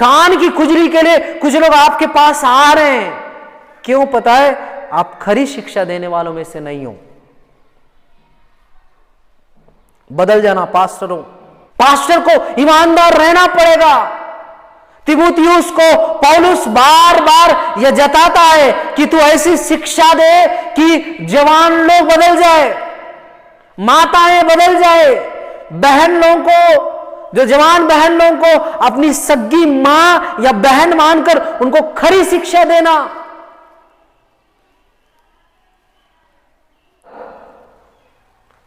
कान की खुजली के लिए कुछ लोग आपके पास आ रहे हैं, क्यों पता है? आप खरी शिक्षा देने वालों में से नहीं हो। बदल जाना पास्टरों। पास्टर को ईमानदार रहना पड़ेगा। तीमुथियुस को पौलुस बार बार यह जताता है कि तू ऐसी शिक्षा दे कि जवान लोग बदल जाए, माताएं बदल जाए, बहन लोगों को, जो जवान बहन लोगों को अपनी सग्गी मां या बहन मानकर उनको खरी शिक्षा देना।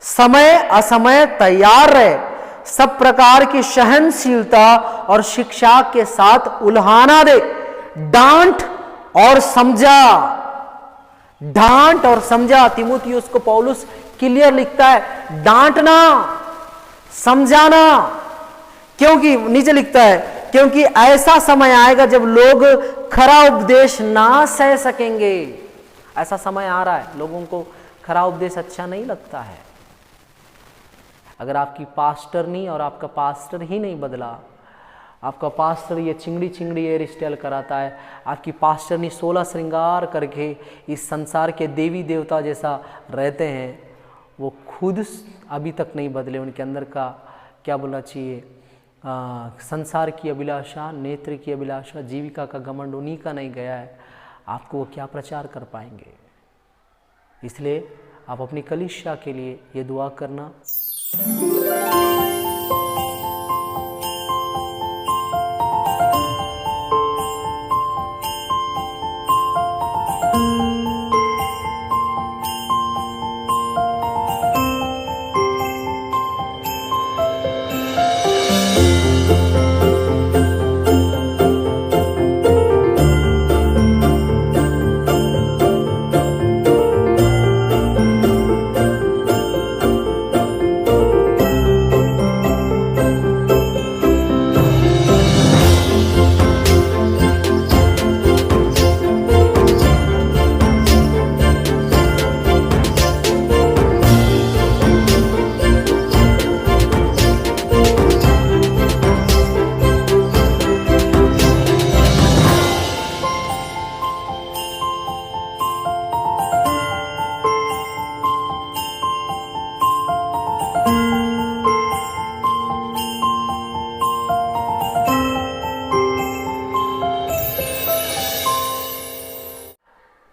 समय असमय तैयार रहे, सब प्रकार की सहनशीलता और शिक्षा के साथ उल्हाना दे, डांट और समझा। डांट और समझा, तीमुथियुस को पौलुस क्लियर लिखता है, डांटना, समझाना। क्योंकि नीचे लिखता है, क्योंकि ऐसा समय आएगा जब लोग खरा उपदेश ना सह सकेंगे। ऐसा समय आ रहा है, लोगों को खरा उपदेश अच्छा नहीं लगता है। अगर आपकी पास्टर नहीं और आपका पास्टर ही नहीं बदला, आपका पास्टर ये चिंगड़ी चिंगड़ी हेयर स्टाइल कराता है, आपकी पास्टर ने 16 श्रृंगार करके इस संसार के देवी देवता जैसा रहते हैं, वो खुद अभी तक नहीं बदले। उनके अंदर का क्या बोलना चाहिए, संसार की अभिलाषा, नेत्र की अभिलाषा, जीविका का घमंड उन्हीं का नहीं गया है, आपको वो क्या प्रचार कर पाएंगे? इसलिए आप अपनी कलीसिया के लिए ये दुआ करना।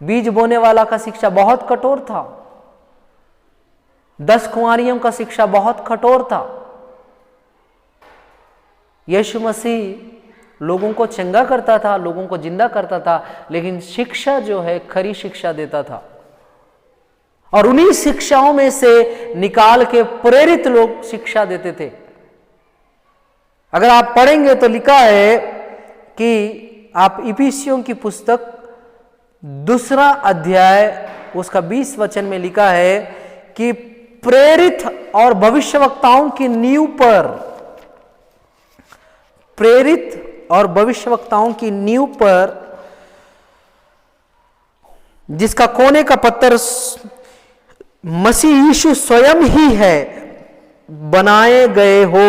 बीज बोने वाला का शिक्षा बहुत कठोर था, 10 कुंवारियों का शिक्षा बहुत कठोर था। यीशु मसीह लोगों को चंगा करता था, लोगों को जिंदा करता था, लेकिन शिक्षा जो है खरी शिक्षा देता था। और उन्हीं शिक्षाओं में से निकाल के प्रेरित लोग शिक्षा देते थे। अगर आप पढ़ेंगे तो लिखा है कि आप इफिसियों की पुस्तक 2 अध्याय उसका 20 वचन में लिखा है कि प्रेरित और भविष्यवक्ताओं की नींव पर, प्रेरित और भविष्यवक्ताओं की नींव पर, जिसका कोने का पत्थर मसीह यीशु स्वयं ही है, बनाए गए हो।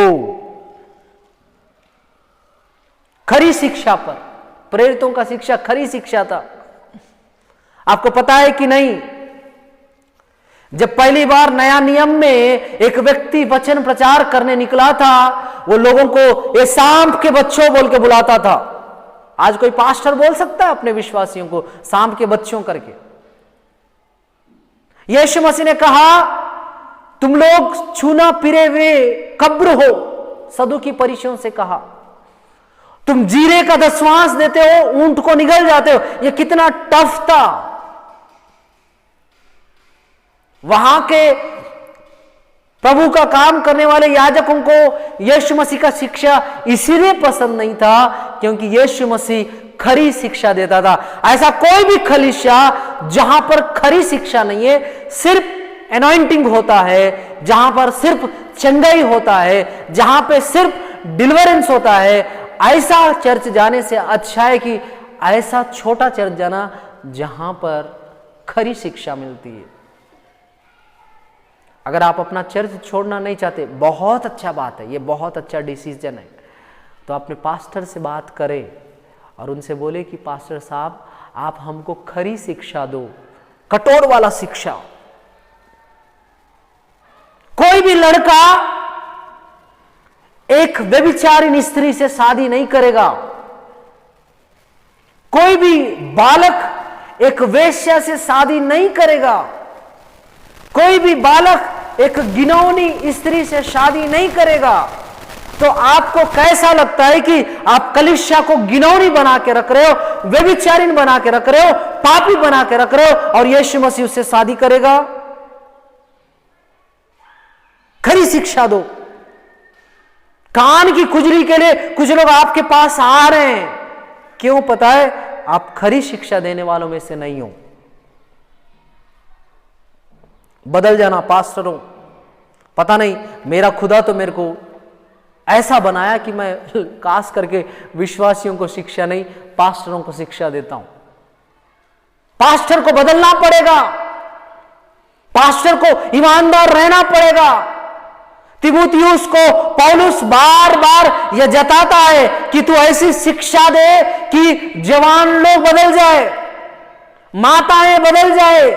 खरी शिक्षा पर, प्रेरितों का शिक्षा खरी शिक्षा था। आपको पता है कि नहीं, जब पहली बार नया नियम में एक व्यक्ति वचन प्रचार करने निकला था, वो लोगों को ये सांप के बच्चों बोल के बुलाता था। आज कोई पास्टर बोल सकता है अपने विश्वासियों को सांप के बच्चों करके? यीशु मसीह ने कहा, तुम लोग छूना फिरे हुए कब्र हो, सदूकी परिचयों से कहा। तुम जीरे का दशवांश देते हो, ऊंट को निगल जाते हो। यह कितना टफ था। वहां के प्रभु का काम करने वाले याजकों को यीशु मसीह का शिक्षा इसीलिए पसंद नहीं था क्योंकि यीशु मसीह खरी शिक्षा देता था। ऐसा कोई भी कलीसिया जहां पर खरी शिक्षा नहीं है, सिर्फ एनॉइंटिंग होता है, जहां पर सिर्फ चंगाई होता है, जहां पे सिर्फ डिलीवरेंस होता है, ऐसा चर्च जाने से अच्छा है कि ऐसा छोटा चर्च जाना जहां पर खरी शिक्षा मिलती है। अगर आप अपना चर्च छोड़ना नहीं चाहते, बहुत अच्छा बात है, ये बहुत अच्छा डिसीजन है, तो तो अपने पास्टर से बात करें और उनसे बोले कि पास्टर साहब आप हमको खरी शिक्षा दो, कठोर वाला शिक्षा। कोई भी लड़का एक व्यभिचारिणी स्त्री से शादी नहीं करेगा, कोई भी बालक एक वेश्या से शादी नहीं करेगा, कोई भी बालक एक घिनौनी स्त्री से शादी नहीं करेगा। तो आपको कैसा लगता है कि आप कलीसिया को घिनौनी बना के रख रहे हो, व्यभिचारिणी बना के रख रहे हो, पापी बना के रख रहे हो, और यीशु मसीह उससे शादी करेगा? खरी शिक्षा दो। कान की खुजली के लिए कुछ लोग आपके पास आ रहे हैं, क्यों पता है? आप खरी शिक्षा देने वालों में से नहीं हो। बदल जाना पास्टरों, पता नहीं मेरा खुदा तो मेरे को ऐसा बनाया कि मैं खास करके विश्वासियों को शिक्षा नहीं, पास्टरों को शिक्षा देता हूं। पास्टर को बदलना पड़ेगा, पास्टर को ईमानदार रहना पड़ेगा। तीमुथियुस को पौलुस बार बार यह जताता है कि तू ऐसी शिक्षा दे कि जवान लोग बदल जाए, माताएं बदल जाए,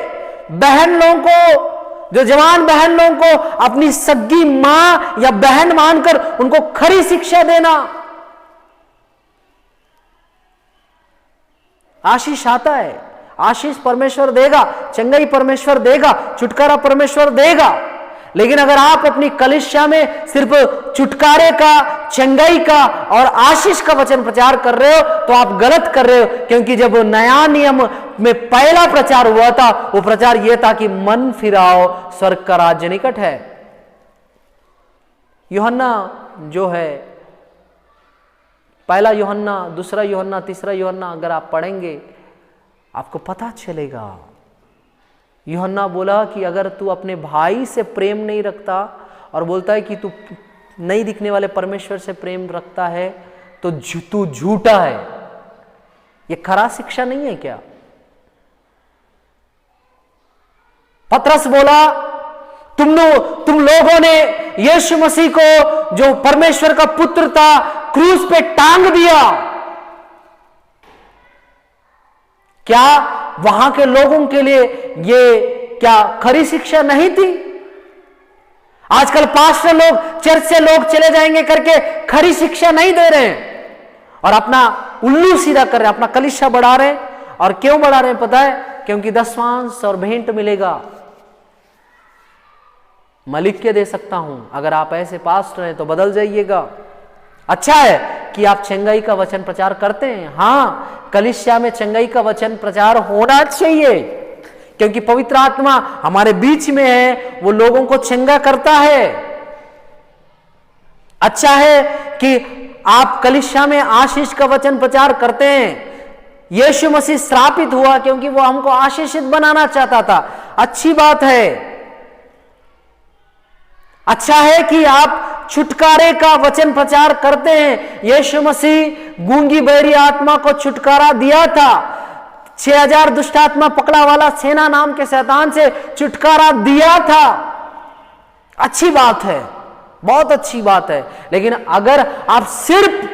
बहन लोगों को, जो जवान बहन लोगों को अपनी सगी मां या बहन मानकर उनको खरी शिक्षा देना। आशीष आता है, आशीष परमेश्वर देगा, चंगाई परमेश्वर देगा, छुटकारा परमेश्वर देगा। लेकिन अगर आप अपनी कलीसिया में सिर्फ छुटकारे का, चंगाई का और आशीष का वचन प्रचार कर रहे हो तो आप गलत कर रहे हो, क्योंकि जब नया नियम में पहला प्रचार हुआ था वो प्रचार यह था कि मन फिराओ, स्वर्ग का राज्य निकट है। यूहन्ना जो है, पहला यूहन्ना, दूसरा यूहन्ना, तीसरा यूहन्ना अगर आप पढ़ेंगे आपको पता चलेगा। यूहन्ना बोला कि अगर तू अपने भाई से प्रेम नहीं रखता और बोलता है कि तू नहीं दिखने वाले परमेश्वर से प्रेम रखता है तो तू झूठा है। यह खरा शिक्षा नहीं है क्या? पतरस बोला तुम लोगों ने यीशु मसीह को, जो परमेश्वर का पुत्र था, क्रूस पे टांग दिया। क्या वहां के लोगों के लिए ये क्या खरी शिक्षा नहीं थी? आजकल पास्टर लोग चर्च से लोग चले जाएंगे करके खरी शिक्षा नहीं दे रहे हैं और अपना उल्लू सीधा कर रहे हैं, अपना कलीसिया बढ़ा रहे हैं। और क्यों बढ़ा रहे हैं पता है? क्योंकि दशमांश और भेंट मिलेगा। मैं लिख के दे सकता हूं, अगर आप ऐसे पास्टर हैं तो बदल जाइएगा। अच्छा है कि आप चंगाई का वचन प्रचार करते हैं। हां, कलीसिया में चंगाई का वचन प्रचार होना चाहिए, क्योंकि पवित्र आत्मा हमारे बीच में है, वो लोगों को चंगा करता है। अच्छा है कि आप कलीसिया में आशीष का वचन प्रचार करते हैं। यीशु मसीह श्रापित हुआ क्योंकि वो हमको आशीषित बनाना चाहता था, अच्छी बात है। अच्छा है कि आप छुटकारे का वचन प्रचार करते हैं। यीशु मसीह गूंगी बहरी आत्मा को छुटकारा दिया था, 6000 दुष्ट आत्मा पकड़ा वाला सेना नाम के शैतान से छुटकारा दिया था। अच्छी बात है, बहुत अच्छी बात है। लेकिन अगर आप सिर्फ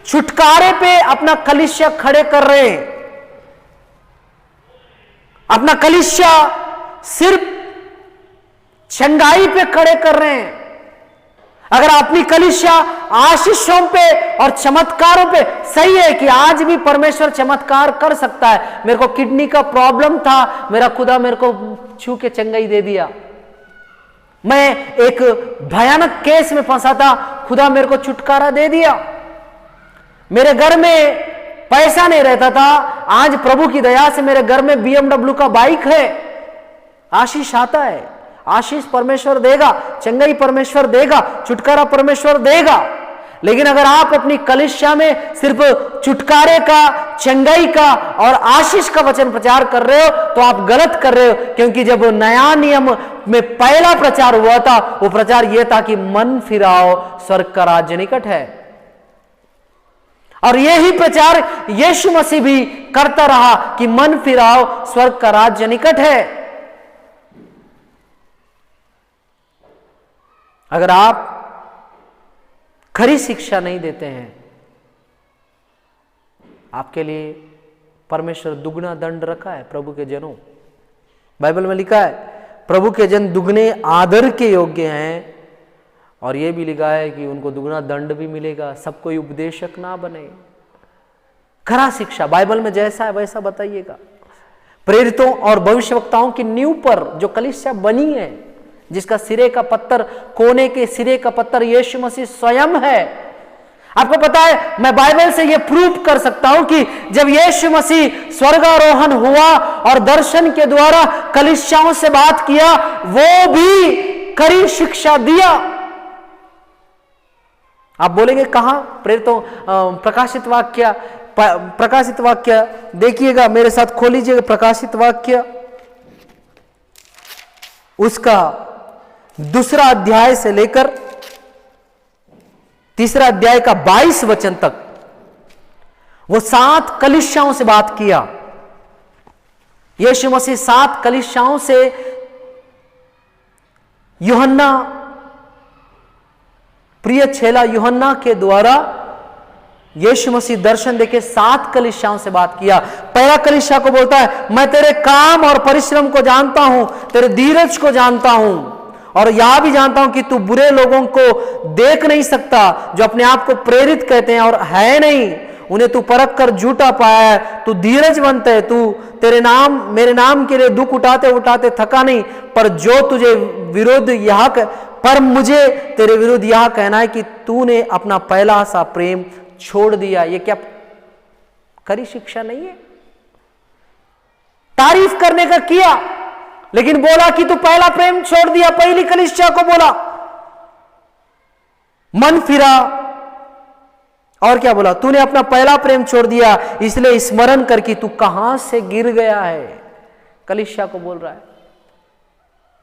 छुटकारे पे अपना कलीसिया खड़े कर रहे हैं, अपना कलीसिया सिर्फ चंगाई पे खड़े कर रहे हैं, अगर अपनी कलीसिया आशीषों पे और चमत्कारों पे, सही है कि आज भी परमेश्वर चमत्कार कर सकता है। मेरे को किडनी का प्रॉब्लम था, मेरा खुदा मेरे को छू के चंगाई दे दिया। मैं एक भयानक केस में फंसा था, खुदा मेरे को छुटकारा दे दिया। मेरे घर में पैसा नहीं रहता था, आज प्रभु की दया से मेरे घर में BMW का बाइक है। आशीष आता है, आशीष परमेश्वर देगा, चंगाई परमेश्वर देगा, छुटकारा परमेश्वर देगा। लेकिन अगर आप अपनी कलीसिया में सिर्फ छुटकारे का, चंगाई का और आशीष का वचन प्रचार कर रहे हो तो आप गलत कर रहे हो, क्योंकि जब नया नियम में पहला प्रचार हुआ था वो प्रचार यह था कि मन फिराओ, स्वर्ग का राज्य निकट है। और यही प्रचार यीशु मसीह भी करता रहा कि मन फिराओ, स्वर्ग का राज्य निकट है। अगर आप खरी शिक्षा नहीं देते हैं आपके लिए परमेश्वर दुगना दंड रखा है प्रभु के जनों। बाइबल में लिखा है प्रभु के जन दुगने आदर के योग्य हैं, और यह भी लिखा है कि उनको दुगना दंड भी मिलेगा। सब कोई उपदेशक ना बने। खरा शिक्षा बाइबल में जैसा है वैसा बताइएगा। प्रेरितों और भविष्यवक्ताओं की नींव पर जो कलीसिया बनी है, जिसका सिरे का पत्थर, कोने के सिरे का पत्थर यीशु मसीह स्वयं है। आपको पता है, मैं बाइबल से यह प्रूव कर सकता हूं कि जब यीशु मसीह स्वर्गारोहण हुआ और दर्शन के द्वारा कलीसियाओं से बात किया, वो भी कड़ी शिक्षा दिया। आप बोलेंगे कहां? प्रेरितों प्रकाशित वाक्य देखिएगा, मेरे साथ खोल लीजिएगा प्रकाशित वाक्य, उसका 2 अध्याय से लेकर 3 अध्याय का 22 वचन तक वो 7 कलीसियाओं से बात किया। यीशु मसीह 7 कलीसियाओं से यूहन्ना, प्रिय चेला यूहन्ना के द्वारा यीशु मसीह दर्शन देके 7 कलीसियाओं से बात किया। पहला कलीसिया को बोलता है, मैं तेरे काम और परिश्रम को जानता हूं, तेरे धीरज को जानता हूं, और यह भी जानता हूं कि तू बुरे लोगों को देख नहीं सकता, जो अपने आप को प्रेरित कहते हैं और है नहीं, उन्हें तू परख कर झूठा पाया है। तू धीरजवंत है, तू मेरे नाम के लिए दुख उठाते उठाते थका नहीं। पर मुझे तेरे विरुद्ध यह कहना है कि तूने अपना पहला सा प्रेम छोड़ दिया। ये क्या कड़ी शिक्षा नहीं है? तारीफ करने का किया, लेकिन बोला कि तू पहला प्रेम छोड़ दिया। पहली कलीसिया को बोला मन फिरा, और क्या बोला? तूने अपना पहला प्रेम छोड़ दिया, इसलिए स्मरण कर कि तू कहां से गिर गया है। कलीसिया को बोल रहा है,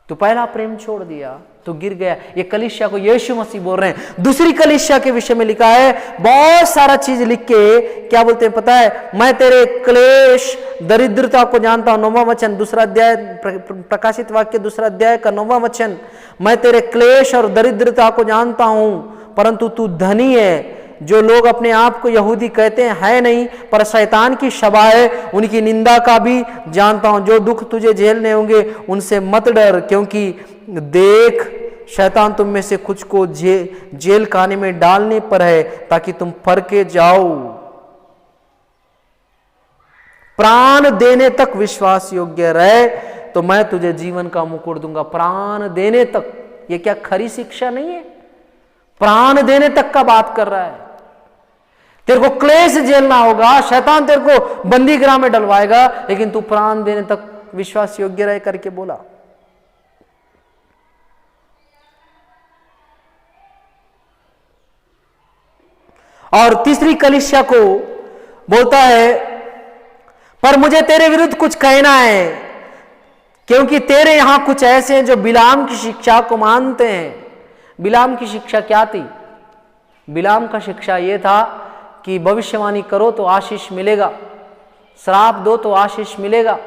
तू पहला प्रेम छोड़ दिया, तू गिर गया। ये कलीसिया को यीशु मसीह बोल रहे हैं। दूसरी कलीसिया के विषय में लिखा है, बहुत सारा चीज लिख के क्या बोलते हैं पता है? मैं तेरे क्लेश दरिद्रता को जानता हूं। 9वां वचन, 2 अध्याय, प्रकाशित वाक्य 2 अध्याय का 9वां वचन, मैं तेरे क्लेश और दरिद्रता को जानता हूं, परंतु तू धनी है। जो लोग अपने आप को यहूदी कहते हैं, है नहीं, पर शैतान की सभा है, उनकी निंदा का भी जानता हूं। जो दुख तुझे झेलने होंगे उनसे मत डर, क्योंकि देख शैतान तुम में से कुछ को जेल खाने में डालने पर है, ताकि तुम फरके जाओ। प्राण देने तक विश्वास योग्य रहे तो मैं तुझे जीवन का मुकुट दूंगा। प्राण देने तक, ये क्या खरी शिक्षा नहीं है? प्राण देने तक का बात कर रहा है। तेरे को क्लेश झेलना होगा, शैतान तेरे को बंदी गृह में डलवाएगा, लेकिन तू प्राण देने तक विश्वास योग्य रहे करके बोला। और तीसरी कलीसिया को बोलता है, पर मुझे तेरे विरुद्ध कुछ कहना है, क्योंकि तेरे यहां कुछ ऐसे हैं जो बिलाम की शिक्षा को मानते हैं। बिलाम की शिक्षा क्या थी? बिलाम का शिक्षा यह था कि भविष्यवाणी करो तो आशीष मिलेगा, श्राप दो तो आशीष मिलेगा।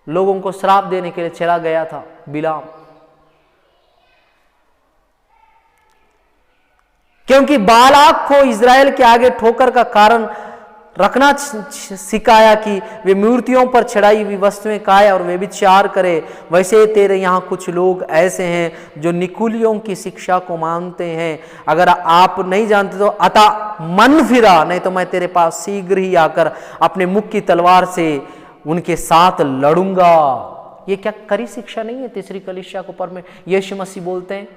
लोगों को श्राप देने के लिए चला गया था बिलाम, क्योंकि बालाक को इजराइल के आगे ठोकर का कारण रखना सिखाया कि वे मूर्तियों पर चढ़ाई हुई वस्तुएं खाए और वे विचार करे। वैसे तेरे यहाँ कुछ लोग ऐसे हैं जो निकुलियों की शिक्षा को मानते हैं। अगर आप नहीं जानते तो अतः मन फिरा, नहीं तो मैं तेरे पास शीघ्र ही आकर अपने मुख की तलवार से उनके साथ लड़ूंगा। ये क्या कड़ी शिक्षा नहीं है? तीसरी कलीसिया को पर में यीशु मसीह बोलते हैं,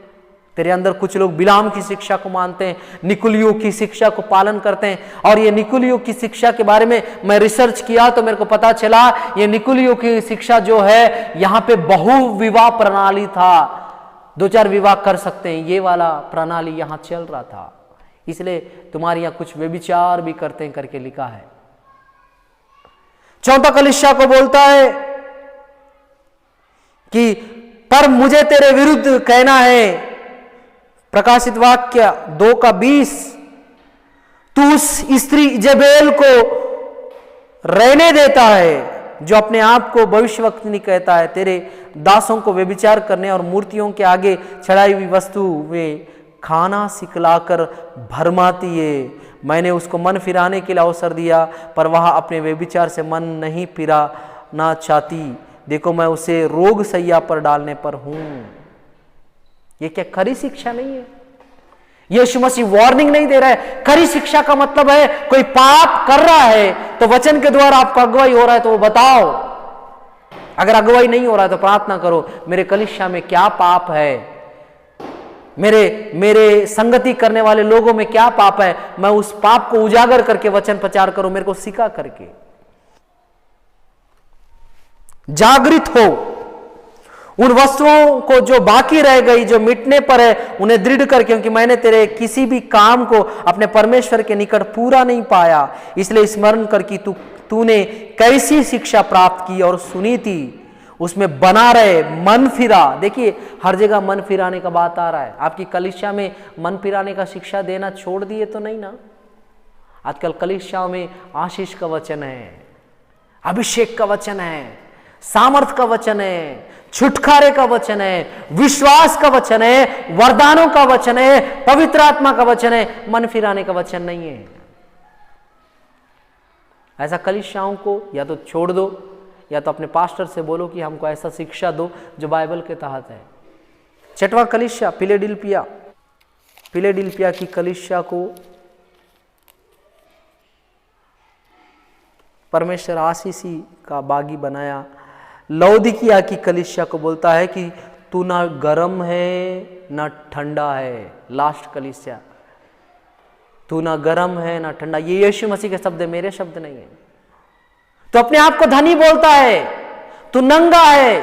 तेरे अंदर कुछ लोग बिलाम की शिक्षा को मानते हैं, निकुलियों की शिक्षा को पालन करते हैं। और ये निकुलियों की शिक्षा के बारे में मैं रिसर्च किया तो मेरे को पता चला, ये निकुलियों की शिक्षा जो है, यहाँ पे बहुविवाह प्रणाली था, 2-4 विवाह कर सकते हैं, ये वाला प्रणाली यहाँ चल रहा था, इसलिए तुम्हारे यहाँ कुछ व्यभिचार भी करते हैं करके लिखा है। चौथा कलीसिया को बोलता है कि पर मुझे तेरे विरुद्ध कहना है, प्रकाशित वाक्य 2:20, तू उस स्त्री इजेबेल को रहने देता है जो अपने आप को भविष्यवक्तिनी कहता है, तेरे दासों को व्यभिचार करने और मूर्तियों के आगे चढ़ाई हुई वस्तु में खाना सिखलाकर भरमाती है। मैंने उसको मन फिराने के लिए अवसर दिया, पर वह अपने व्यभिचार से मन नहीं फिराना चाहती। देखो मैं उसे रोग सैया पर डालने पर हूं। ये क्या खरी शिक्षा नहीं है? यीशु मसीह वार्निंग नहीं दे रहा है। खरी शिक्षा का मतलब है कोई पाप कर रहा है तो वचन के द्वारा आपका अगुवाई हो रहा है तो वो बताओ। अगर अगुवाई नहीं हो रहा है तो प्रार्थना करो, मेरे कलीसिया में क्या पाप है, मेरे संगति करने वाले लोगों में क्या पाप है, मैं उस पाप को उजागर करके वचन प्रचार करूं, मेरे को सिखा करके। जागृत हो, उन वस्तुओं को जो बाकी रह गई, जो मिटने पर है, उन्हें दृढ़ कर, क्योंकि मैंने तेरे किसी भी काम को अपने परमेश्वर के निकट पूरा नहीं पाया, इसलिए स्मरण कर कि तूने कैसी शिक्षा प्राप्त की और सुनी थी, उसमें बना रहे, मन फिरा। देखिए हर जगह मन फिराने का बात आ रहा है। आपकी कलीसिया में मन फिराने का शिक्षा देना छोड़ दिए तो नहीं ना? आजकल कलीसियाओं में आशीष का वचन है, अभिषेक का वचन है, सामर्थ का वचन है, छुटकारे का वचन है, विश्वास का वचन है, वरदानों का वचन है, पवित्र आत्मा का वचन है, मन फिराने का वचन नहीं है। ऐसा कलीसियाओं को या तो छोड़ दो या तो अपने पास्टर से बोलो कि हमको ऐसा शिक्षा दो जो बाइबल के तहत है। छठवां कलीसिया फिलेडेल्फिया की कलीसिया को परमेश्वर आशीषी का बागी बनाया। लौदीकिया की कलीसिया को बोलता है कि तू ना गर्म है ना ठंडा है। लास्ट कलीसिया, तू ना गर्म है ना ठंडा। ये यीशु मसीह के शब्द है, मेरे शब्द नहीं है। तो अपने आप को धनी बोलता है, तू नंगा है,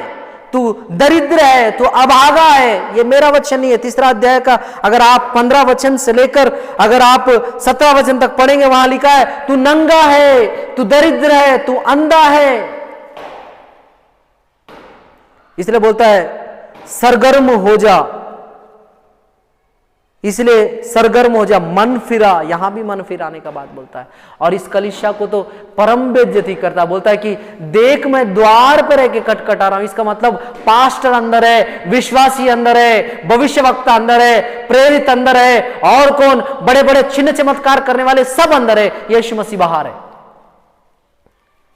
तू दरिद्र है, तू अभागा है। ये मेरा वचन नहीं है। तीसरा अध्याय का अगर आप 15 वचन से लेकर अगर आप 17 वचन तक पढ़ेंगे, वहां लिखा है तू नंगा है, तू दरिद्र है, तू अंधा है। इसलिए बोलता है सरगर्म हो जा, इसलिए सरगर्म हो जा, मन फिरा। यहां भी मन फिराने का बात बोलता है। और इस कलीसिया को तो परम बेइज्जती करता है, बोलता है कि देख मैं द्वार पर रह के खटखटा रहा हूं। इसका मतलब पास्टर अंदर है, विश्वासी अंदर है, भविष्यवक्ता अंदर है, प्रेरित अंदर है, और कौन, बड़े बड़े चिन्ह चमत्कार करने वाले सब अंदर है, यीशु मसीह बाहर है।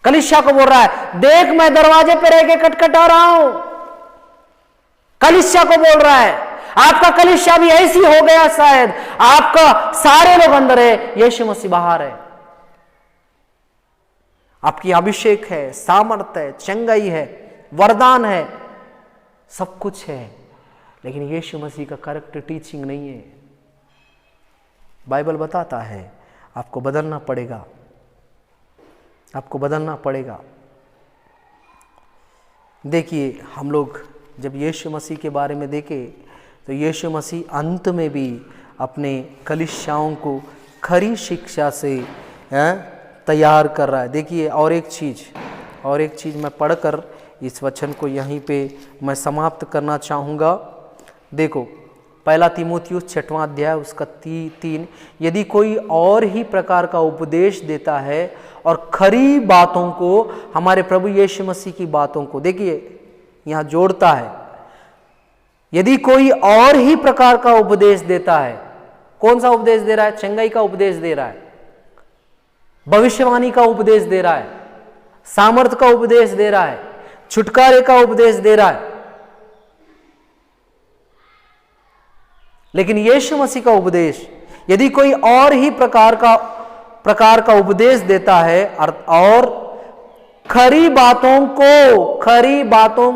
कलीसिया को बोल रहा है देख मैं दरवाजे पर रह के खटखटा रहा हूं। कलीसिया को बोल रहा है। आपका कलीसिया भी ऐसी हो गया, शायद आपका सारे लोग अंदर है, यीशु मसीह बाहर है। आपकी अभिषेक है, सामर्थ है, चंगाई है, वरदान है, सब कुछ है, लेकिन यीशु मसीह का करेक्ट टीचिंग नहीं है। बाइबल बताता है आपको बदलना पड़ेगा, आपको बदलना पड़ेगा। देखिए हम लोग जब यीशु मसीह के बारे में देखें तो यीशु मसीह अंत में भी अपने कलीसियाओं को खरी शिक्षा से तैयार कर रहा है। देखिए और एक चीज़ मैं पढ़कर इस वचन को यहीं पे मैं समाप्त करना चाहूँगा। देखो 1 तीमुथियुस 6वां अध्याय उसका 3, यदि कोई और ही प्रकार का उपदेश देता है और खरी बातों को, हमारे प्रभु यीशु मसीह की बातों को, देखिए यहाँ जोड़ता है, यदि कोई और ही प्रकार का उपदेश देता है। कौन सा उपदेश दे रहा है? चंगाई का उपदेश दे रहा है, भविष्यवाणी का उपदेश दे रहा है, सामर्थ का उपदेश दे रहा है, छुटकारे का उपदेश दे रहा है। लेकिन यीशु मसीह का उपदेश, यदि कोई और ही प्रकार का उपदेश देता है और खरी बातों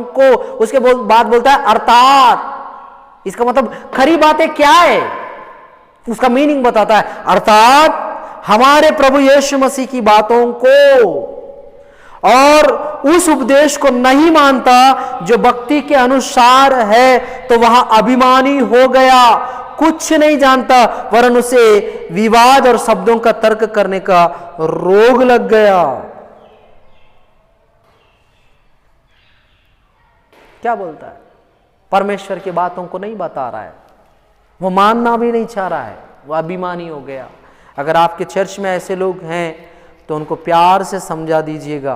को उसके बाद बोलता है अर्थात। इसका मतलब खरी बातें क्या है, उसका मीनिंग बताता है। अर्थात हमारे प्रभु यीशु मसीह की बातों को, और उस उपदेश को नहीं मानता जो भक्ति के अनुसार है, तो वहां अभिमानी हो गया, कुछ नहीं जानता, वरन उसे विवाद और शब्दों का तर्क करने का रोग लग गया। क्या बोलता है? परमेश्वर की बातों को नहीं बता रहा है, वो मानना भी नहीं चाह रहा है, वो अभिमानी हो गया। अगर आपके चर्च में ऐसे लोग हैं तो उनको प्यार से समझा दीजिएगा,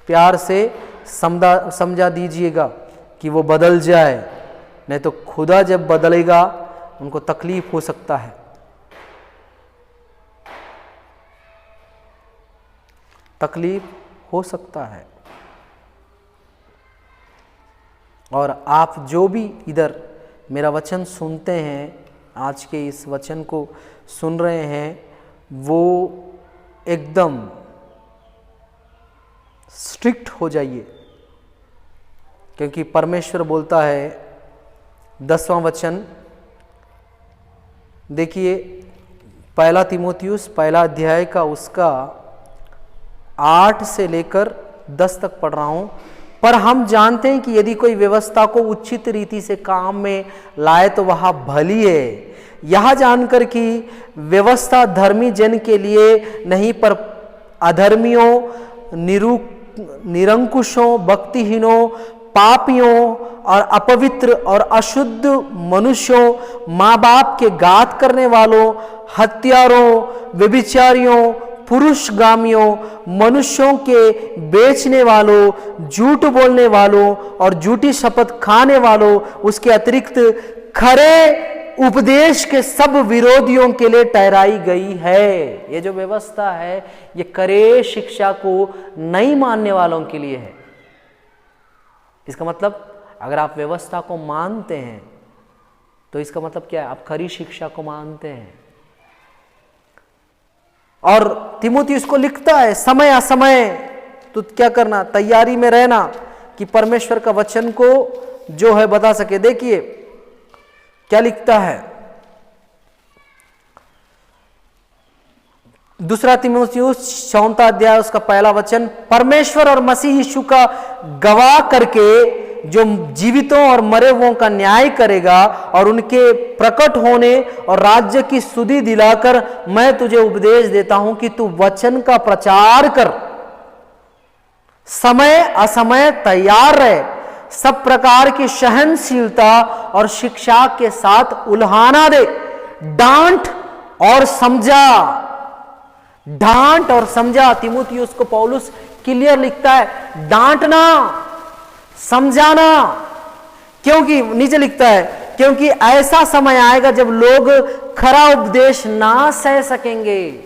प्यार से समझा दीजिएगा कि वो बदल जाए, नहीं तो खुदा जब बदलेगा उनको तकलीफ हो सकता है। तकलीफ हो सकता है। और आप जो भी इधर मेरा वचन सुनते हैं, आज के इस वचन को सुन रहे हैं, वो एकदम स्ट्रिक्ट हो जाइए, क्योंकि परमेश्वर बोलता है 10वां वचन देखिए, 1 तीमुथियुस 1 अध्याय का उसका 8 से लेकर 10 तक पढ़ रहा हूं। पर हम जानते हैं कि यदि कोई व्यवस्था को उचित रीति से काम में लाए तो वह भली है, यह जानकर कि व्यवस्था धर्मी जन के लिए नहीं पर अधर्मियों, निरंकुशों, भक्तिहीनों, पापियों और अपवित्र और अशुद्ध मनुष्यों, माँ बाप के घात करने वालों, हत्यारों, व्यभिचारियों, पुरुषगामियों, मनुष्यों के बेचने वालों, झूठ बोलने वालों और झूठी शपथ खाने वालों, उसके अतिरिक्त खरे उपदेश के सब विरोधियों के लिए ठहराई गई है। ये जो व्यवस्था है ये करे शिक्षा को नहीं मानने वालों के लिए है। इसका मतलब अगर आप व्यवस्था को मानते हैं तो इसका मतलब क्या है? आप खरी शिक्षा को मानते हैं। और तीमुथियुस को लिखता है समय असमय तो क्या करना, तैयारी में रहना कि परमेश्वर का वचन को जो है बता सके। देखिए क्या लिखता है 2 तीमुथियुस 4 अध्याय उसका 1 वचन, परमेश्वर और मसीह यीशु का गवाह करके जो जीवितों और मरे हुओं का न्याय करेगा और उनके प्रकट होने और राज्य की सुधि दिलाकर मैं तुझे उपदेश देता हूं कि तू वचन का प्रचार कर, समय असमय तैयार रहे, सब प्रकार की सहनशीलता और शिक्षा के साथ उल्हाना दे, डांट और समझा। डांट और समझा, तीमुथियुस को पौलुस क्लियर लिखता है, डांटना, समझाना। क्योंकि नीचे लिखता है क्योंकि ऐसा समय आएगा जब लोग खरा उपदेश ना सह सकेंगे।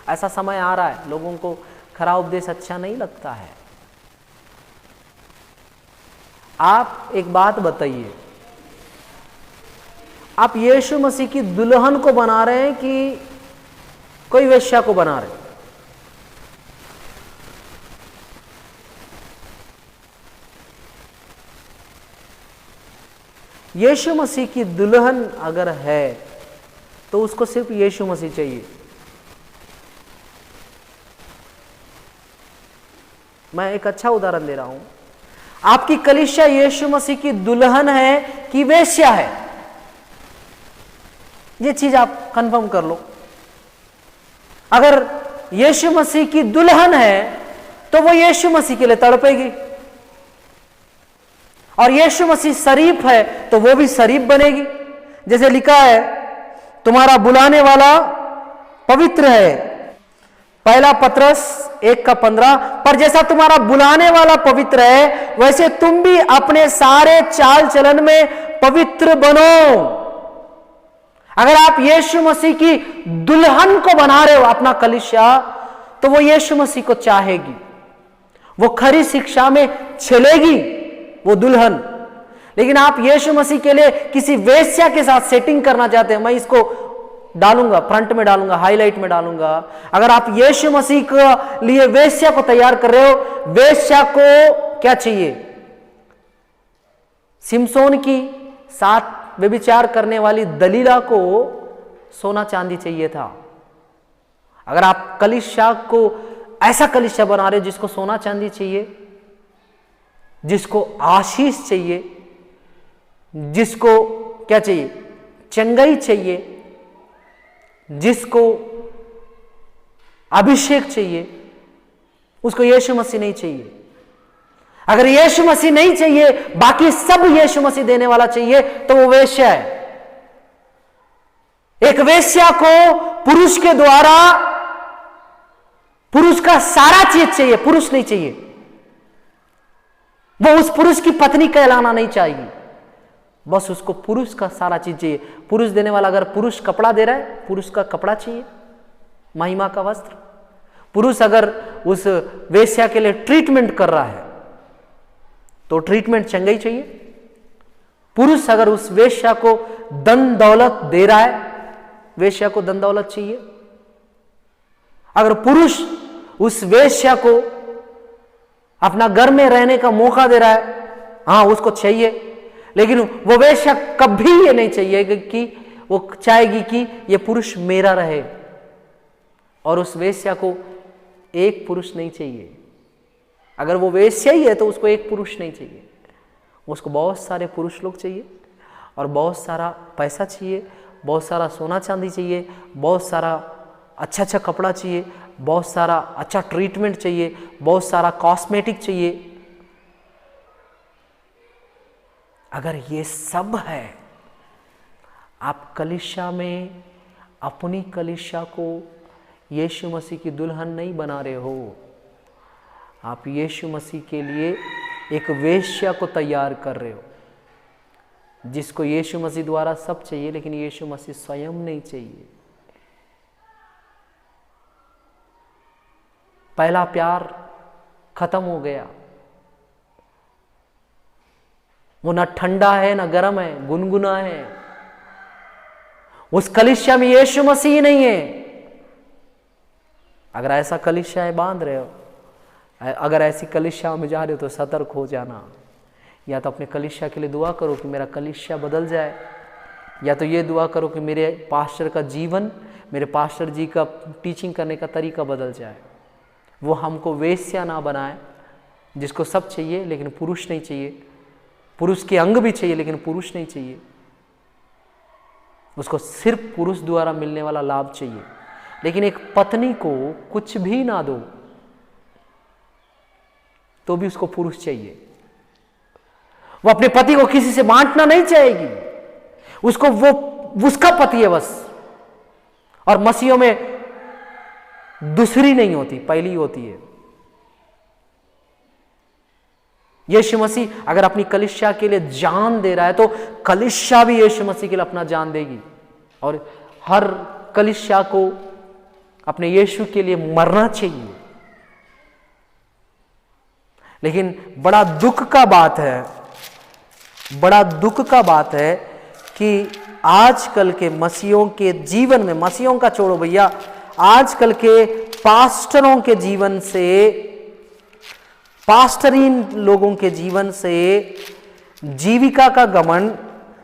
ऐसा समय आ रहा है, लोगों को खरा उपदेश अच्छा नहीं लगता है। आप एक बात बताइए, आप यीशु मसीह की दुल्हन को बना रहे हैं कि कोई वेश्या को बना रहे हैं? यीशु मसीह की दुल्हन अगर है तो उसको सिर्फ यीशु मसीह चाहिए। मैं एक अच्छा उदाहरण दे रहा हूं, आपकी कलीसिया यीशु मसीह की दुल्हन है कि वेश्या है? यह चीज आप कंफर्म कर लो। अगर यीशु मसीह की दुल्हन है तो वो यीशु मसीह के लिए तड़पेगी, और यीशु मसीह शरीफ है तो वो भी शरीफ बनेगी। जैसे लिखा है तुम्हारा बुलाने वाला पवित्र है, 1 पत्रस 1:15, पर जैसा तुम्हारा बुलाने वाला पवित्र है वैसे तुम भी अपने सारे चाल चलन में पवित्र बनो। अगर आप यीशु मसीह की दुल्हन को बना रहे हो अपना कलीसिया, तो वो यीशु मसीह को चाहेगी, वो खरी शिक्षा में चलेगी वो दुल्हन। लेकिन आप यीशु मसीह के लिए किसी वेश्या के साथ सेटिंग करना चाहते हैं, मैं इसको डालूंगा, फ्रंट में डालूंगा, हाईलाइट में डालूंगा। अगर आप यीशु मसीह के लिए वेश्या को तैयार कर रहे हो, वेश्या को क्या चाहिए? सिमसोन की साथ व्यभिचार करने वाली दलीला को सोना चांदी चाहिए था। अगर आप कलीसिया को ऐसा कलीसिया बना रहे हो जिसको सोना चांदी चाहिए, जिसको आशीष चाहिए, जिसको क्या चाहिए? चंगाई चाहिए, जिसको अभिषेक चाहिए, उसको यीशु मसीह नहीं चाहिए। अगर यीशु मसीह नहीं चाहिए, बाकी सब यीशु मसीह देने वाला चाहिए, तो वो वेश्या है। एक वेश्या को पुरुष के द्वारा पुरुष का सारा चीज चाहिए, पुरुष नहीं चाहिए। वो उस पुरुष की पत्नी कहलाना नहीं चाहिए, बस उसको पुरुष का सारा चीज चाहिए। पुरुष देने वाला, अगर पुरुष कपड़ा दे रहा है, पुरुष का कपड़ा चाहिए, महिमा का वस्त्र। पुरुष अगर उस वेश्या के लिए ट्रीटमेंट कर रहा है तो ट्रीटमेंट चंगा ही चाहिए। पुरुष अगर उस वेश्या को धन दौलत दे रहा है, वेश्या को धन दौलत चाहिए। अगर पुरुष उस वेश्या को अपना घर में रहने का मौका दे रहा है, हाँ उसको चाहिए, लेकिन वो वेश्या कभी ये नहीं चाहिए कि वो चाहेगी कि ये पुरुष मेरा रहे, और उस वेश्या को एक पुरुष नहीं चाहिए। अगर वो वेश्या ही है तो उसको एक पुरुष नहीं चाहिए, उसको बहुत सारे पुरुष लोग चाहिए, और बहुत सारा पैसा चाहिए, बहुत सारा सोना चांदी चाहिए, बहुत सारा अच्छा अच्छा कपड़ा चाहिए, बहुत सारा अच्छा ट्रीटमेंट चाहिए, बहुत सारा कॉस्मेटिक चाहिए। अगर ये सब है, आप कलीसिया में अपनी कलीसिया को यीशु मसीह की दुल्हन नहीं बना रहे हो, आप यीशु मसीह के लिए एक वेश्या को तैयार कर रहे हो, जिसको यीशु मसीह द्वारा सब चाहिए, लेकिन यीशु मसीह स्वयं नहीं चाहिए। पहला प्यार खत्म हो गया, वो ना ठंडा है ना गर्म है, गुनगुना है। उस कलीसिया में यीशु मसीह नहीं है। अगर ऐसा कलीसिया बांध रहे हो, अगर ऐसी कलीसिया में जा रहे हो तो सतर्क हो जाना। या तो अपने कलीसिया के लिए दुआ करो कि मेरा कलीसिया बदल जाए, या तो ये दुआ करो कि मेरे पास्टर का जीवन, मेरे पास्टर जी का टीचिंग करने का तरीका बदल जाए। वो हमको वेश्या ना बनाए जिसको सब चाहिए लेकिन पुरुष नहीं चाहिए, पुरुष के अंग भी चाहिए लेकिन पुरुष नहीं चाहिए, उसको सिर्फ पुरुष द्वारा मिलने वाला लाभ चाहिए। लेकिन एक पत्नी को कुछ भी ना दो तो भी उसको पुरुष चाहिए। वो अपने पति को किसी से बांटना नहीं चाहेगी, उसको वो उसका पति है बस। और मसीहों में दूसरी नहीं होती, पहली होती है। यीशु मसीह अगर अपनी कलीसिया के लिए जान दे रहा है तो कलीसिया भी यीशु मसीह के लिए अपना जान देगी, और हर कलीसिया को अपने यीशु के लिए मरना चाहिए। लेकिन बड़ा दुख का बात है कि आजकल के मसीहों के जीवन में, मसीहों का छोड़ो भैया, आजकल के पास्टरों के जीवन से, पास्टरीन लोगों के जीवन से जीविका का घमंड,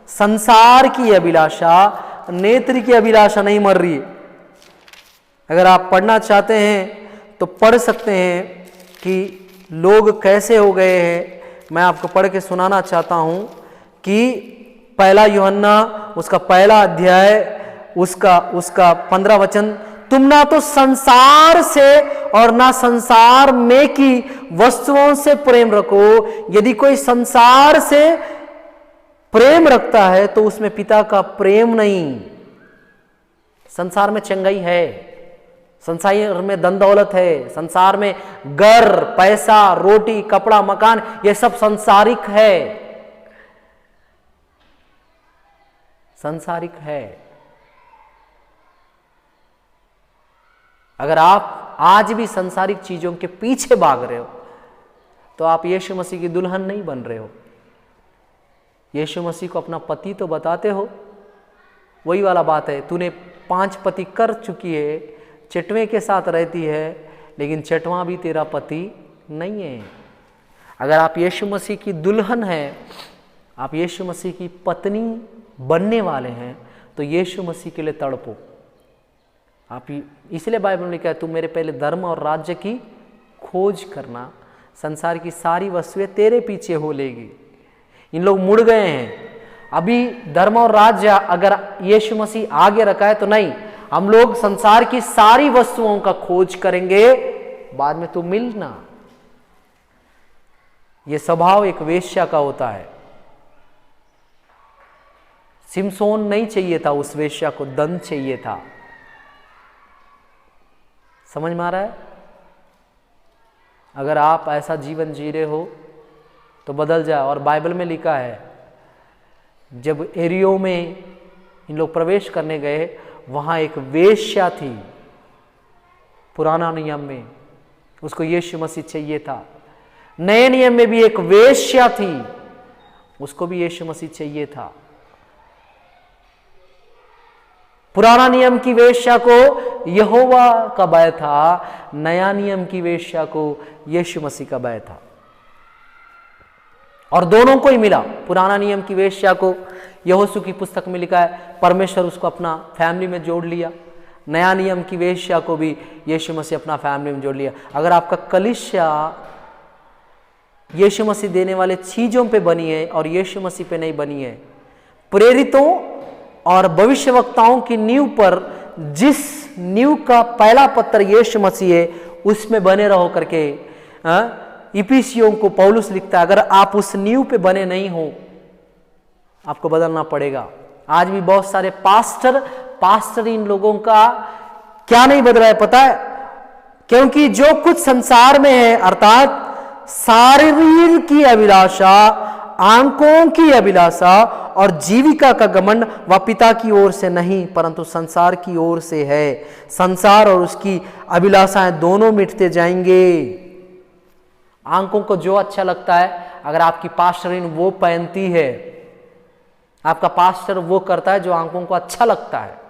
संसार की अभिलाषा, नेत्र की अभिलाषा नहीं मर रही है। अगर आप पढ़ना चाहते हैं तो पढ़ सकते हैं कि लोग कैसे हो गए हैं। मैं आपको पढ़ के सुनाना चाहता हूं कि पहला यूहन्ना उसका पहला अध्याय उसका 15 वचन, तुम ना तो संसार से और ना संसार में की वस्तुओं से प्रेम रखो। यदि कोई संसार से प्रेम रखता है तो उसमें पिता का प्रेम नहीं। संसार में चंगाई है, संसार में धन दौलत है, संसार में घर, पैसा, रोटी, कपड़ा, मकान, ये सब सांसारिक है, सांसारिक है। अगर आप आज भी सांसारिक चीजों के पीछे भाग रहे हो तो आप यीशु मसीह की दुल्हन नहीं बन रहे हो। यीशु मसीह को अपना पति तो बताते हो, वही वाला बात है, तूने 5 पति कर चुकी है, 6वें के साथ रहती है, लेकिन 6वां भी तेरा पति नहीं है। अगर आप यीशु मसीह की दुल्हन है, आप यीशु मसीह की पत्नी बनने वाले हैं, तो यीशु मसीह के लिए तड़पो। आप इसलिए बाइबल में लिखा है, तुम मेरे पहले धर्म और राज्य की खोज करना, संसार की सारी वस्तुएं तेरे पीछे हो लेगी। इन लोग मुड़ गए हैं। अभी धर्म और राज्य अगर यीशु मसीह आगे रखा है तो नहीं, हम लोग संसार की सारी वस्तुओं का खोज करेंगे, बाद में तू मिलना। यह स्वभाव एक वेश्या का होता है। सिमसोन नहीं चाहिए था उस वेश्या को, धन चाहिए था। समझ में आ रहा है? अगर आप ऐसा जीवन जी रहे हो तो बदल जाए। और बाइबल में लिखा है, जब एरियो में इन लोग प्रवेश करने गए, वहां एक वेश्या थी। पुराना नियम में उसको यीशु मसीह चाहिए था। नए नियम में भी एक वेश्या थी, उसको भी यीशु मसीह चाहिए था। पुराना नियम की वेश्या को यहोवा का भय था, नया नियम की वेश्या को यीशु मसीह का भय था। और दोनों को ही मिला। पुराना नियम की वेश्या को यहोशू की पुस्तक में लिखा है परमेश्वर उसको अपना फैमिली में जोड़ लिया। नया नियम की वेश्या को भी यीशु मसीह अपना फैमिली में जोड़ लिया। अगर आपका कलीसिया यीशु मसीह देने वाले चीजों पे बनी है और यीशु मसीह पे नहीं बनी है, प्रेरितों और भविष्यवक्ताओं की नींव पर, जिस नींव का पहला पत्थर यीशु मसीह है, उसमें बने रहो करके इफिसियों को पौलुस लिखता है। अगर आप उस नींव पे बने नहीं हो, आपको बदलना पड़ेगा। आज भी बहुत सारे पास्टर इन लोगों का क्या नहीं बदला है पता है? क्योंकि जो कुछ संसार में है, अर्थात शारीरिक की अभिलाषा, आंखों की अभिलाषा और जीविका का घमंड, वह पिता की ओर से नहीं परंतु संसार की ओर से है। संसार और उसकी अभिलाषाएं दोनों मिटते जाएंगे। आंखों को जो अच्छा लगता है, अगर आपकी पास्टरीन वो पहनती है, आपका पास्टर वो करता है जो आंखों को अच्छा लगता है,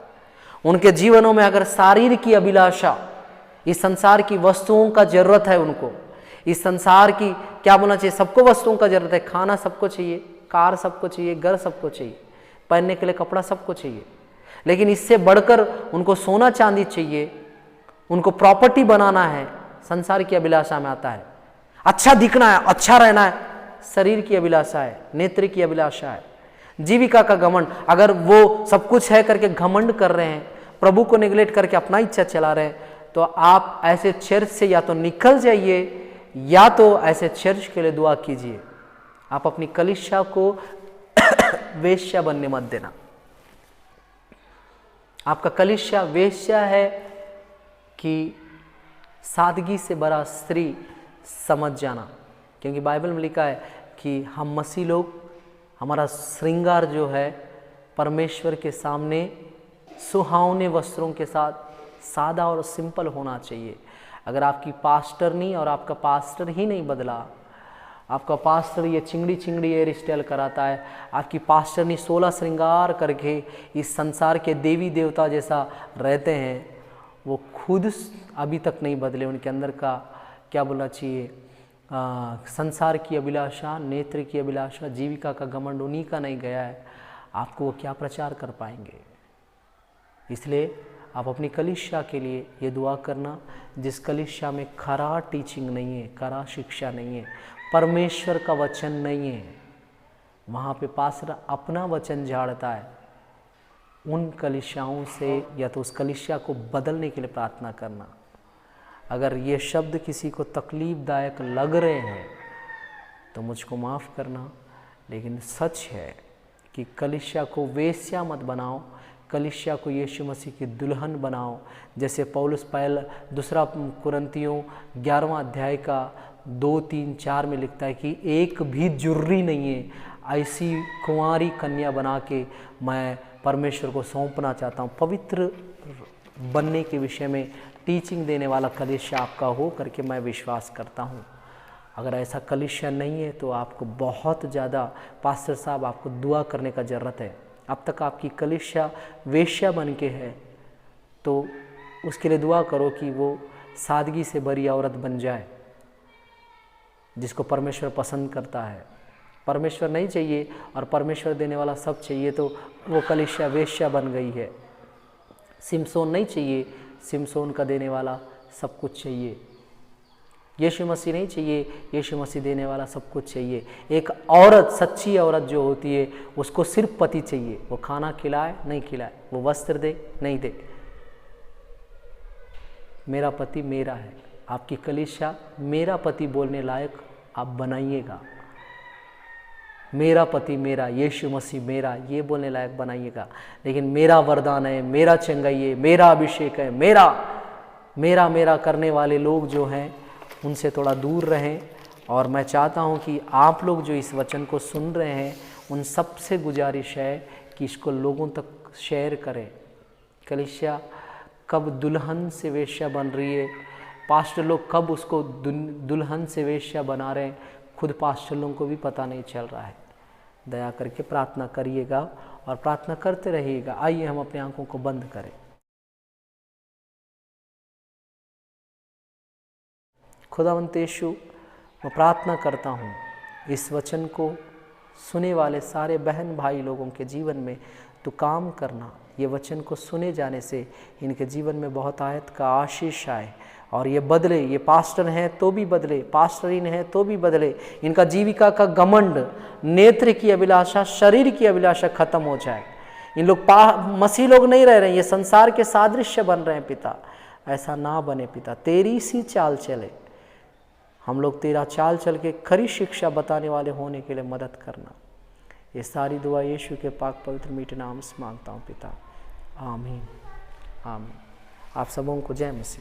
उनके जीवनों में अगर शारीर की अभिलाषा, इस संसार की वस्तुओं का जरूरत है उनको, इस संसार की क्या बोलना चाहिए, सबको वस्तुओं का जरूरत है। खाना सबको चाहिए, कार सबको चाहिए, घर सबको चाहिए, पहनने के लिए कपड़ा सबको चाहिए, लेकिन इससे बढ़कर उनको सोना चांदी चाहिए, उनको प्रॉपर्टी बनाना है, संसार की अभिलाषा में आता है। अच्छा दिखना है, अच्छा रहना है, शरीर की अभिलाषा है, नेत्र की अभिलाषा है, जीविका का घमंड। अगर वो सब कुछ है करके घमंड कर रहे हैं, प्रभु को निगलेक्ट करके अपना इच्छा चला रहे हैं, तो आप ऐसे चर्च से या तो निकल जाइए या तो ऐसे चर्च के लिए दुआ कीजिए। आप अपनी कलीसिया को वेश्या बनने मत देना। आपका कलीसिया वेश्या है कि सादगी से भरा स्त्री, समझ जाना। क्योंकि बाइबल में लिखा है कि हम मसीह लोग, हमारा श्रृंगार जो है परमेश्वर के सामने सुहावने वस्त्रों के साथ सादा और सिंपल होना चाहिए। अगर आपकी पास्टरनी और आपका पास्टर ही नहीं बदला, आपका पास्टर ये चिंगड़ी हेयर स्टाइल कराता है, आपकी पास्टरनी 16 श्रृंगार करके इस संसार के देवी देवता जैसा रहते हैं, वो खुद अभी तक नहीं बदले। उनके अंदर का क्या बोलना चाहिए, संसार की अभिलाषा, नेत्र की अभिलाषा, जीविका का घमंड उन्हीं का नहीं गया है, आपको वो क्या प्रचार कर पाएंगे। इसलिए आप अपनी कलीसिया के लिए ये दुआ करना, जिस कलीसिया में खरा टीचिंग नहीं है, खरा शिक्षा नहीं है, परमेश्वर का वचन नहीं है, वहाँ पे पास्टर अपना वचन झाड़ता है, उन कलीसियाओं से या तो उस कलीसिया को बदलने के लिए प्रार्थना करना। अगर ये शब्द किसी को तकलीफदायक लग रहे हैं तो मुझको माफ़ करना, लेकिन सच है कि कलीसिया को वेश्या मत बनाओ, कलीसिया को यीशु मसीह की दुल्हन बनाओ। जैसे पौलुस दूसरा कुरिन्थियों 11वां अध्याय का 2, 3, 4 में लिखता है कि एक भी जुर्री नहीं है, ऐसी कुंवारी कन्या बना के मैं परमेश्वर को सौंपना चाहता हूँ। पवित्र बनने के विषय में टीचिंग देने वाला कलीसिया आपका हो करके मैं विश्वास करता हूँ। अगर ऐसा कलीसिया नहीं है तो आपको बहुत ज़्यादा, पास्टर साहब, आपको दुआ करने का ज़रूरत है। अब तक आपकी कलीसिया वेश्या बन के है तो उसके लिए दुआ करो कि वो सादगी से भरी औरत बन जाए, जिसको परमेश्वर पसंद करता है। परमेश्वर नहीं चाहिए और परमेश्वर देने वाला सब चाहिए तो वो कलीसिया वेश्या बन गई है। सिमसोन नहीं चाहिए, सिमसोन का देने वाला सब कुछ चाहिए। यीशु मसीह नहीं चाहिए, यीशु मसीह देने वाला सब कुछ चाहिए। एक औरत, सच्ची औरत जो होती है, उसको सिर्फ पति चाहिए। वो खाना खिलाए नहीं खिलाए, वो वस्त्र दे नहीं दे, मेरा पति मेरा है। आपकी कलीसिया मेरा पति बोलने लायक आप बनाइएगा। मेरा पति मेरा, यीशु मसीह मेरा, ये बोलने लायक बनाइएगा। लेकिन मेरा वरदान है, मेरा चंगाई है, मेरा अभिषेक है, मेरा मेरा करने वाले लोग जो हैं उनसे थोड़ा दूर रहें। और मैं चाहता हूं कि आप लोग जो इस वचन को सुन रहे हैं, उन सब से गुजारिश है कि इसको लोगों तक शेयर करें। कलीसिया कब दुल्हन से वेश्या बन रही है, पास्टर लोग कब उसको दुल्हन से वेश्या बना रहे हैं, खुद पास्टर लोगों को भी पता नहीं चल रहा है। दया करके प्रार्थना करिएगा और प्रार्थना करते रहिएगा। आइए हम अपनी आंखों को बंद करें। खुदावंत यीशु, मैं प्रार्थना करता हूँ इस वचन को सुने वाले सारे बहन भाई लोगों के जीवन में तो काम करना। ये वचन को सुने जाने से इनके जीवन में बहुत आयत का आशीष आए और ये बदले। ये पास्टर हैं तो भी बदले, पास्टरीन हैं तो भी बदले। इनका जीविका का घमंड, नेत्र की अभिलाषा, शरीर की अभिलाषा खत्म हो जाए। इन लोग मसीह लोग नहीं रह रहे हैं, ये संसार के सादृश्य बन रहे हैं। पिता, ऐसा ना बने पिता, तेरी सी चाल चले। हम लोग तेरा चाल चल के खरी शिक्षा बताने वाले होने के लिए मदद करना। ये सारी दुआ यीशु के पाक पवित्र मीठे नाम से मांगता हूँ पिता, आमीन आमीन। आप सबों को जय मसीह।